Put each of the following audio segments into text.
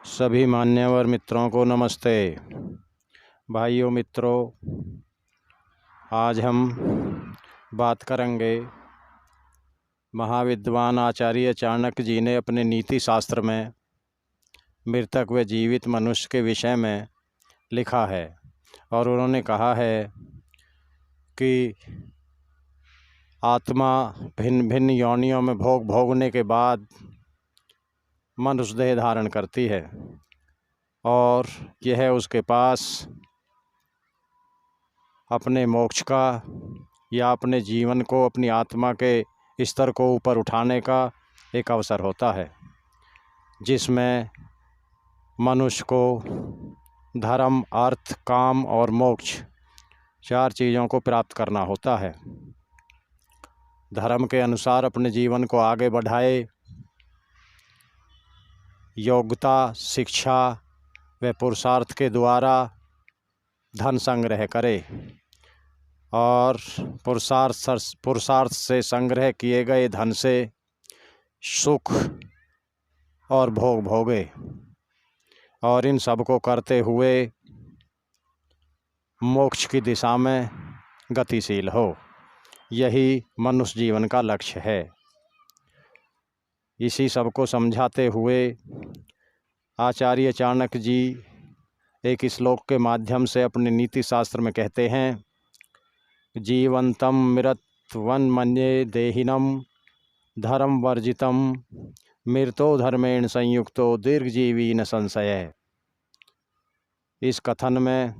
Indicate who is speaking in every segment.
Speaker 1: सभी मान्यवर मित्रों को नमस्ते। भाइयों मित्रों, आज हम बात करेंगे महाविद्वान आचार्य चाणक्य जी ने अपने नीति शास्त्र में मृतक व जीवित मनुष्य के विषय में लिखा है और उन्होंने कहा है कि आत्मा भिन्न भिन्न योनियों में भोगने के बाद मनुष्य देह धारण करती है और यह उसके पास अपने मोक्ष का या अपने जीवन को, अपनी आत्मा के स्तर को ऊपर उठाने का एक अवसर होता है, जिसमें मनुष्य को धर्म, अर्थ, काम और मोक्ष चार चीज़ों को प्राप्त करना होता है। धर्म के अनुसार अपने जीवन को आगे बढ़ाए, योग्यता, शिक्षा व पुरुषार्थ के द्वारा धन संग्रह करे और पुरुषार्थ से संग्रह किए गए धन से सुख और भोग भोगे और इन सब को करते हुए मोक्ष की दिशा में गतिशील हो। यही मनुष्य जीवन का लक्ष्य है। इसी सब को समझाते हुए आचार्य चाणक्य जी एक श्लोक के माध्यम से अपने नीति शास्त्र में कहते हैं, जीवंतम मृतवन मन्ये देहिनम धर्म वर्जितम मृतो धर्मेण संयुक्तो दीर्घजीवी न संशय। इस कथन में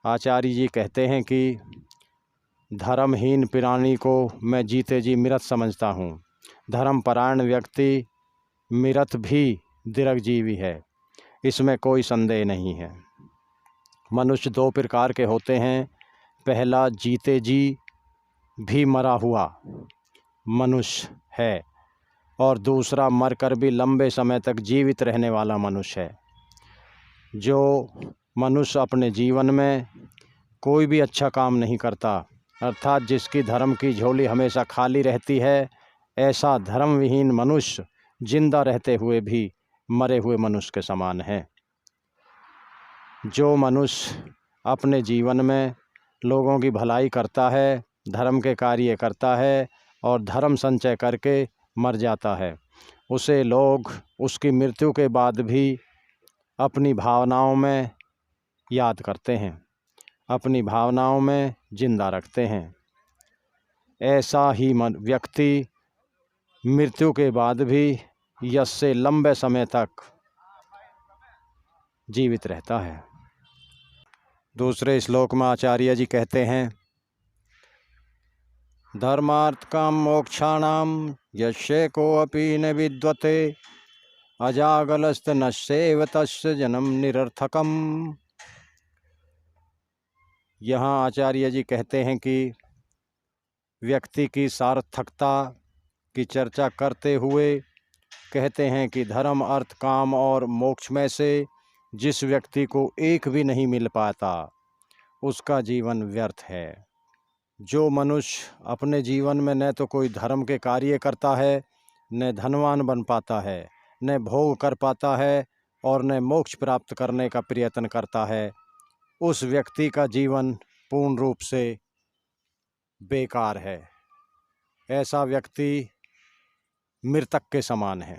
Speaker 1: आचार्य जी कहते हैं कि धर्महीन प्राणी को मैं जीते जी मृत समझता हूँ। धर्मपरायण व्यक्ति मृत भी दीर्घजीवी है, इसमें कोई संदेह नहीं है। मनुष्य दो प्रकार के होते हैं। पहला जीते जी भी मरा हुआ मनुष्य है और दूसरा मरकर भी लंबे समय तक जीवित रहने वाला मनुष्य है। जो मनुष्य अपने जीवन में कोई भी अच्छा काम नहीं करता, अर्थात जिसकी धर्म की झोली हमेशा खाली रहती है, ऐसा धर्मविहीन मनुष्य जिंदा रहते हुए भी मरे हुए मनुष्य के समान है। जो मनुष्य अपने जीवन में लोगों की भलाई करता है, धर्म के कार्य करता है और धर्म संचय करके मर जाता है, उसे लोग उसकी मृत्यु के बाद भी अपनी भावनाओं में याद करते हैं, अपनी भावनाओं में जिंदा रखते हैं। ऐसा ही व्यक्ति मृत्यु के बाद भी यश से लंबे समय तक जीवित रहता है। दूसरे श्लोक में आचार्य जी कहते हैं, धर्मार्थ काम मोक्षाणाम यस्य को अपि न विद्वते अजागलस्त नश्येव तस्य जन्म निरर्थकम। यहाँ आचार्य जी कहते हैं कि व्यक्ति की सार्थकता की चर्चा करते हुए कहते हैं कि धर्म, अर्थ, काम और मोक्ष में से जिस व्यक्ति को एक भी नहीं मिल पाता, उसका जीवन व्यर्थ है। जो मनुष्य अपने जीवन में न तो कोई धर्म के कार्य करता है, न धनवान बन पाता है, न भोग कर पाता है और न मोक्ष प्राप्त करने का प्रयत्न करता है, उस व्यक्ति का जीवन पूर्ण रूप से बेकार है। ऐसा व्यक्ति मृतक के समान है।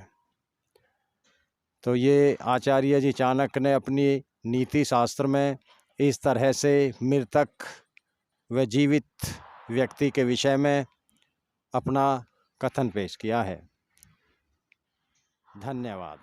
Speaker 1: तो ये आचार्य जी चाणक्य ने अपनी नीति शास्त्र में इस तरह से मृतक व जीवित व्यक्ति के विषय में अपना कथन पेश किया है। धन्यवाद।